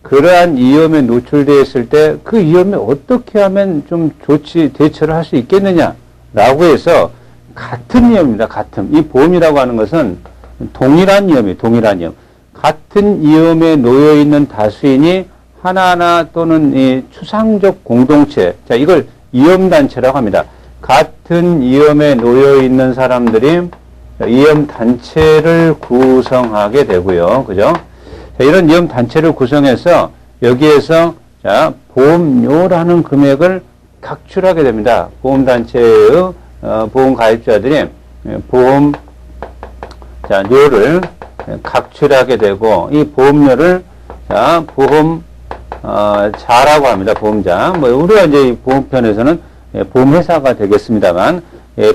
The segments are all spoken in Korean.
그러한 위험에 노출되어 있을 때 그 위험에 어떻게 하면 좀 대처를 할 수 있겠느냐라고 해서 같은 위험입니다. 같은. 이 보험이라고 하는 것은 동일한 위험이에요. 동일한 위험. 같은 위험에 놓여 있는 다수인이 하나하나 또는 이 추상적 공동체. 자, 이걸 위험단체라고 합니다. 같은 위험에 놓여 있는 사람들이 위험단체를 구성하게 되고요. 그죠? 자, 이런 위험단체를 구성해서 여기에서 자, 보험료라는 금액을 각출하게 됩니다. 보험단체의 보험 가입자들이 료를 각출하게 되고 이 보험료를 자, 보험자라고 합니다. 보험자. 뭐 우리가 이제 보험편에서는 보험회사가 되겠습니다만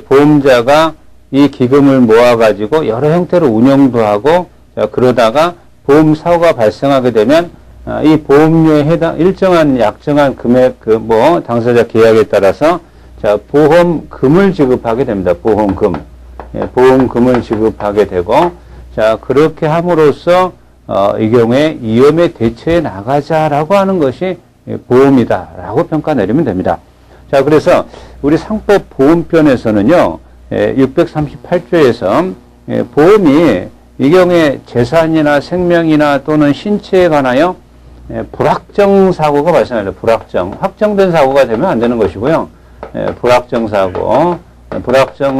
보험자가 이 기금을 모아가지고 여러 형태로 운영도 하고 자, 그러다가 보험 사고가 발생하게 되면 이 보험료에 해당 일정한 약정한 금액 당사자 계약에 따라서 자, 보험금을 지급하게 됩니다. 보험금. 보험금을 지급하게 되고 자, 그렇게 함으로써 이 경우에 위험에 대처해 나가자라고 하는 것이 보험이다라고 평가 내리면 됩니다. 자, 그래서 우리 상법 보험편에서는요. 638조에서 보험이 이 경우에 재산이나 생명이나 또는 신체에 관하여 불확정 사고가 발생합니다. 불확정. 확정된 사고가 되면 안 되는 것이고요. 불확정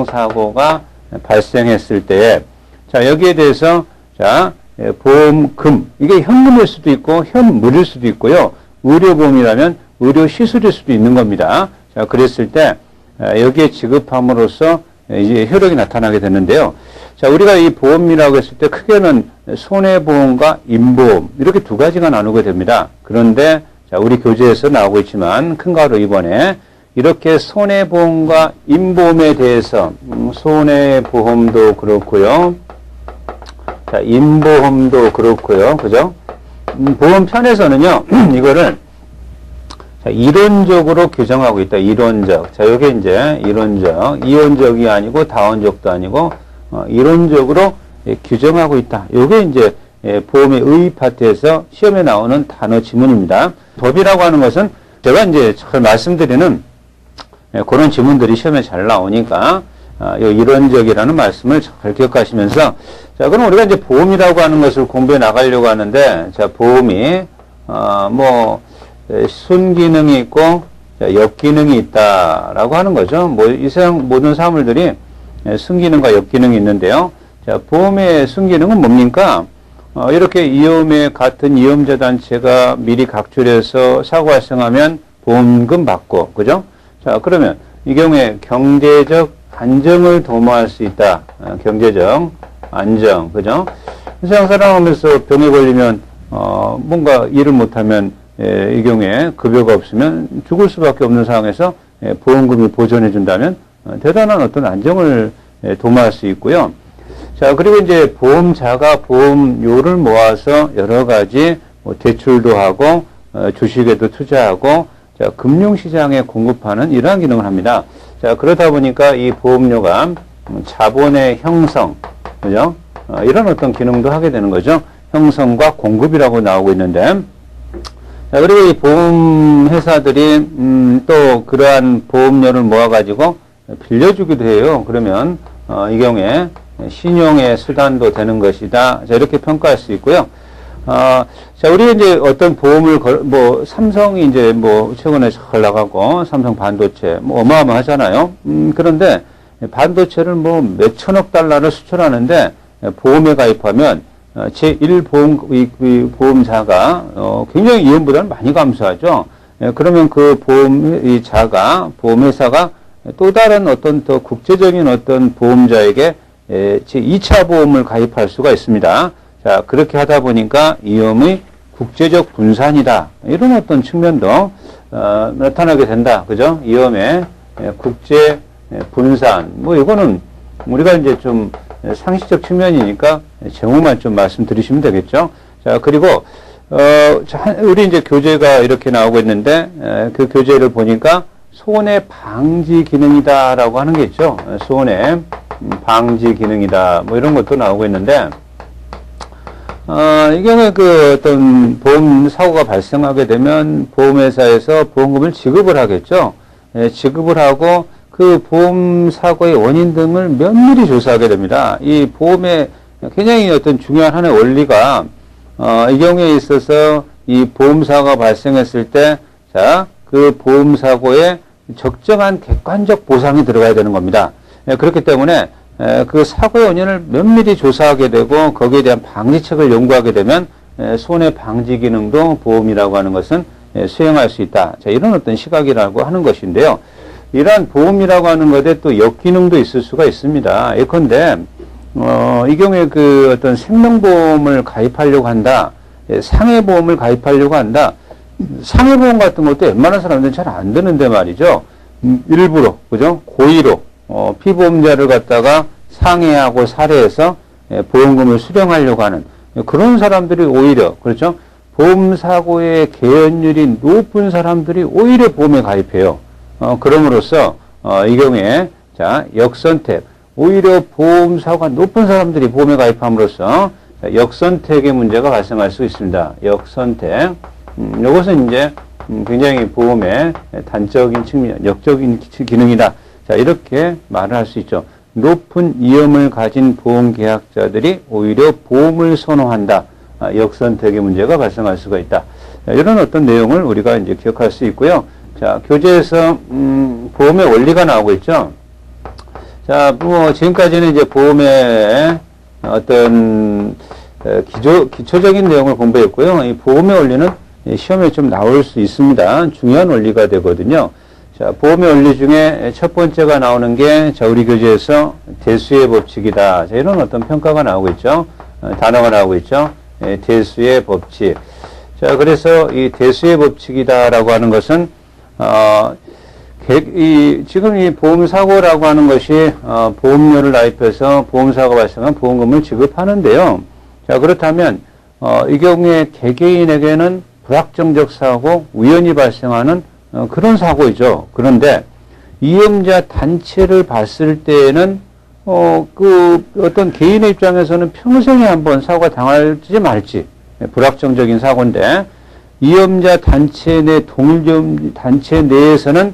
사고가 발생했을 때, 자, 여기에 대해서, 자, 보험금. 이게 현금일 수도 있고, 현물일 수도 있고요. 의료보험이라면 의료 시술일 수도 있는 겁니다. 자, 그랬을 때, 여기에 지급함으로써 이제 효력이 나타나게 되는데요. 자, 우리가 이 보험이라고 했을 때 크게는 손해보험과 임보험 이렇게 두 가지가 나누게 됩니다. 그런데 자, 우리 교재에서 나오고 있지만 큰 가로 2번에 이렇게 손해보험과 임보험에 대해서 손해보험도 그렇고요. 자, 임보험도 그렇고요. 그죠? 보험편에서는요. 이거를 자, 이론적으로 규정하고 있다. 이론적. 자, 요게 이제 이론적. 이론적이 아니고 다원적도 아니고 이론적으로 규정하고 있다. 요게 이제 보험의 의 파트에서 시험에 나오는 단어 지문입니다. 법이라고 하는 것은 제가 이제 잘 말씀드리는 그런 지문들이 시험에 잘 나오니까 요 이론적이라는 말씀을 잘 기억하시면서 자, 그럼 우리가 이제 보험이라고 하는 것을 공부해 나가려고 하는데 자, 보험이 순기능이 있고 역기능이 있다라고 하는 거죠. 뭐 이 세상 모든 사물들이 순기능과 역기능이 있는데요. 자, 보험의 순기능은 뭡니까? 이렇게 같은 위험자 단체가 미리 각출해서 사고 발생하면 보험금 받고, 그죠? 자, 그러면 이 경우에 경제적 안정을 도모할 수 있다. 경제적 안정, 그죠? 세상 살아가면서 병에 걸리면, 뭔가 일을 못하면, 이 경우에 급여가 없으면 죽을 수밖에 없는 상황에서 보험금이 보존해 준다면 대단한 어떤 안정을 도모할 수 있고요. 자, 그리고 이제 보험자가 보험료를 모아서 여러 가지 대출도 하고 주식에도 투자하고 자, 금융시장에 공급하는 이러한 기능을 합니다. 자, 그러다 보니까 이 보험료가 자본의 형성, 그죠? 이런 어떤 기능도 하게 되는 거죠. 형성과 공급이라고 나오고 있는데 자, 그리고 이 보험회사들이, 또 그러한 보험료를 모아가지고 빌려주기도 해요. 그러면, 이 경우에 신용의 수단도 되는 것이다. 자, 이렇게 평가할 수 있고요. 자, 우리 이제 어떤 보험을 삼성이 이제 최근에 잘 나가고, 삼성 반도체, 어마어마하잖아요. 그런데 반도체를 몇천억 달러를 수출하는데 보험에 가입하면 제1 보험자가, 굉장히 이윤보다는 많이 감소하죠. 그러면 그 보험회사가 또 다른 어떤 더 국제적인 어떤 보험자에게 제2차 보험을 가입할 수가 있습니다. 자, 그렇게 하다 보니까 위험의 국제적 분산이다. 이런 어떤 측면도, 나타나게 된다. 그죠? 위험의 국제 분산. 이거는 우리가 이제 좀 상식적 측면이니까 제목만 좀 말씀드리시면 되겠죠. 자, 그리고, 우리 이제 교재가 이렇게 나오고 있는데, 그 교재를 보니까 손해 방지 기능이다라고 하는 게 있죠. 손해 방지 기능이다. 이런 것도 나오고 있는데, 이 경우에 그 어떤 보험 사고가 발생하게 되면 보험회사에서 보험금을 지급을 하겠죠. 예, 지급을 하고 그 보험 사고의 원인 등을 면밀히 조사하게 됩니다. 이 보험의 굉장히 어떤 중요한 하나의 원리가, 이 경우에 있어서 이 보험사고가 발생했을 때, 자, 그 보험사고에 적정한 객관적 보상이 들어가야 되는 겁니다. 예, 그렇기 때문에 그 사고의 원인을 면밀히 조사하게 되고 거기에 대한 방지책을 연구하게 되면 손해 방지 기능도 보험이라고 하는 것은 수행할 수 있다. 자, 이런 어떤 시각이라고 하는 것인데요. 이러한 보험이라고 하는 것에 또 역기능도 있을 수가 있습니다. 예컨대 이 경우에 그 어떤 생명보험을 가입하려고 한다, 상해보험을 가입하려고 한다. 상해보험 같은 것도 웬만한 사람들은 잘 안 드는데 말이죠. 일부러, 그죠? 고의로 피보험자를 갖다가 상해하고 살해해서 보험금을 수령하려고 하는 그런 사람들이 오히려, 그렇죠? 보험사고의 개연율이 높은 사람들이 오히려 보험에 가입해요. 그럼으로써 이 경우에 자, 역선택, 오히려 보험사고가 높은 사람들이 보험에 가입함으로써 역선택의 문제가 발생할 수 있습니다. 역선택. 이것은 이제 굉장히 보험의 단적인 측면, 역적인 기능이다. 자, 이렇게 말을 할 수 있죠. 높은 위험을 가진 보험 계약자들이 오히려 보험을 선호한다. 역선택의 문제가 발생할 수가 있다. 자, 이런 어떤 내용을 우리가 이제 기억할 수 있고요. 자, 교재에서 보험의 원리가 나오고 있죠. 자, 뭐 지금까지는 이제 보험의 어떤 기초적인 내용을 공부했고요. 이 보험의 원리는 시험에 좀 나올 수 있습니다. 중요한 원리가 되거든요. 자, 보험의 원리 중에 첫 번째가 나오는 게, 자, 우리 교재에서 대수의 법칙이다. 자, 이런 어떤 평가가 나오고 있죠. 단어가 나오고 있죠. 대수의 법칙. 자, 그래서 이 대수의 법칙이다라고 하는 것은, 지금 이 보험사고라고 하는 것이, 보험료를 납입해서 보험사고가 발생한 보험금을 지급하는데요. 자, 그렇다면, 이 경우에 개개인에게는 불확정적 사고, 우연히 발생하는 그런 사고이죠. 그런데 이용자 단체를 봤을 때에는 그 어떤 개인의 입장에서는 평생에 한번 사고가 당할지 말지 불확정적인 사고인데, 이용자 단체 내 동일 단체 내에서는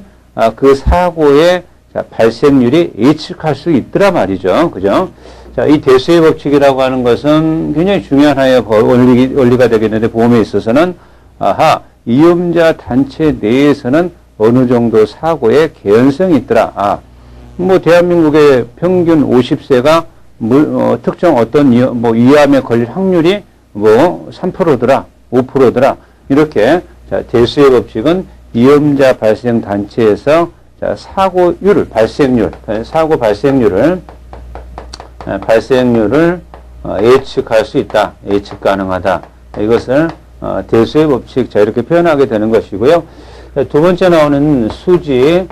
그 사고의 발생률이 예측할 수 있더라 말이죠. 그죠? 자, 이 대수의 법칙이라고 하는 것은 굉장히 중요한 하나의 원리가 되겠는데, 보험에 있어서는 이용자 단체 내에서는 어느 정도 사고의 개연성이 있더라. 뭐 대한민국의 평균 50세가 특정 어떤 위암에 걸릴 확률이 뭐 3%더라, 5%더라. 이렇게, 자, 대수의 법칙은 위험자 발생 단체에서, 자, 사고 발생률을 예측할 수 있다. 예측 가능하다. 이것을 대수의 법칙, 자, 이렇게 표현하게 되는 것이고요. 자, 두 번째 나오는 수지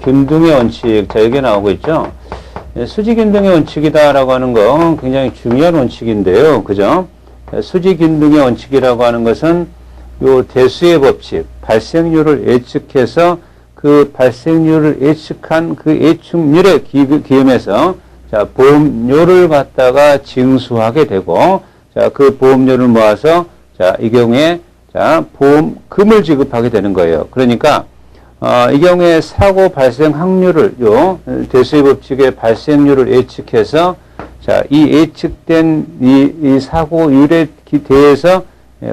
균등의 원칙, 자, 여기 나오고 있죠. 수지 균등의 원칙이다라고 하는 거 굉장히 중요한 원칙인데요. 그죠? 수지 균등의 원칙이라고 하는 것은 요 대수의 법칙, 발생률을 예측해서 그 발생률을 예측한 그 예측률에 기음해서, 자, 보험료를 갖다가 징수하게 되고, 자, 그 보험료를 모아서, 자, 이 경우에, 자, 보험금을 지급하게 되는 거예요. 그러니까, 이 경우에 사고 발생 확률을, 대수의 법칙의 발생률을 예측해서, 자, 이 예측된 이 사고율에 대해서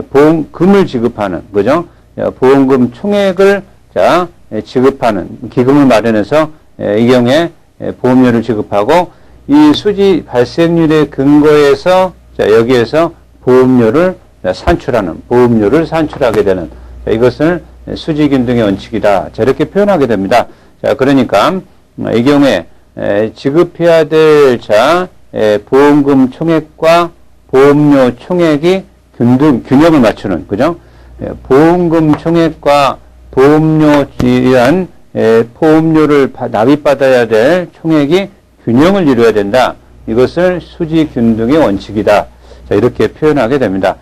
보험금을 지급하는, 그죠? 보험금 총액을, 자, 지급하는 기금을 마련해서, 이 경우에 보험료를 지급하고, 이 수지 발생률의 근거에서, 자, 여기에서 보험료를 산출하게 되는, 자, 이것을 수지균등의 원칙이다. 자, 이렇게 표현하게 됩니다. 자, 그러니까 이 경우에 지급해야 될, 자, 보험금 총액과 보험료 총액이 균형을 맞추는, 그죠? 보험금 총액과 보험료에 보험료를 납입받아야 될 총액이 균형을 이루어야 된다. 이것을 수지균등의 원칙이다. 자, 이렇게 표현하게 됩니다.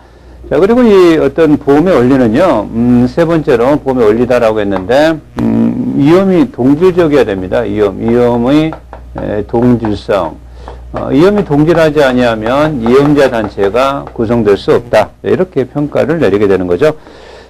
자, 그리고 이 어떤 보험의 원리는요, 세 번째로 보험의 원리다라고 했는데, 위험이 동질적이어야 됩니다. 위험의 동질성. 이혐이 동질하지 아니하면 이혐자 단체가 구성될 수 없다. 이렇게 평가를 내리게 되는 거죠.